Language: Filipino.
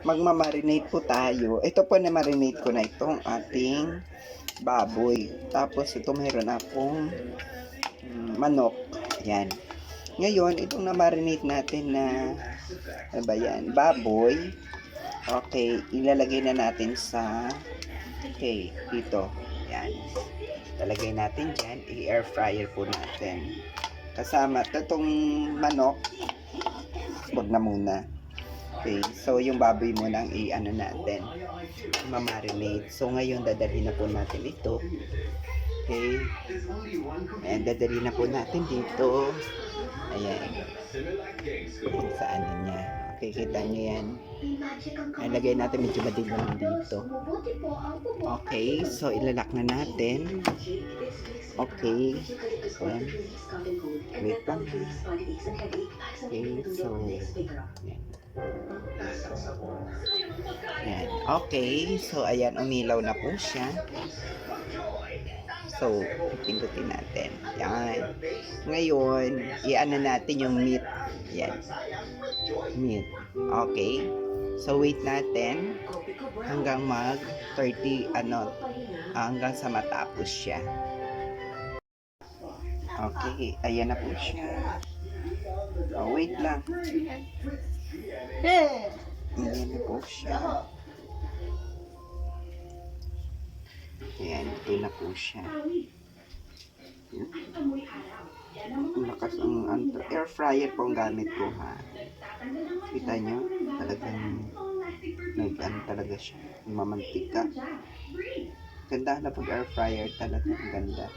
magmamarinate po tayo. Ito po na marinate ko na itong ating baboy. Tapos ito mayroon akong manok. Ayan. Ngayon, itong na-marinate natin na ano ba yan? Baboy. Okay, ilalagay na natin sa dito. Ayan. Lalagay natin dyan. I-air fryer po natin. Kasama itong manok. Huwag na muna. Okay, so yung baboy mo lang i-ano natin, ma-marinate. So ngayon dadalhin na po natin ito. Okay. Ayan, dadalhin na po natin dito. Ayan. Kung saan niya. Okay, kita niyo yan. Ayan, lagay natin medyo madilim dito. Okay, so ilalak na natin. Okay. Ayan. Wait lang. Okay, so ayan. Ayan. Okay, so ayan, umilaw na po siya. So, pindutin natin. Ayan. Ngayon, i-ano natin yung meat. Ayan. Meat. Okay. So, wait natin hanggang mag 30, hanggang sa matapos siya. Okay, ayan na po siya. Oh, wait lang. Ayan na po siya. Ayan, ito na po siya. Lakas ang air fryer po ang gamit ko, ha. Kita nyo? Talagang nag-ano talaga siya. Mamantika. Ganda na pag air fryer talaga. Ganda.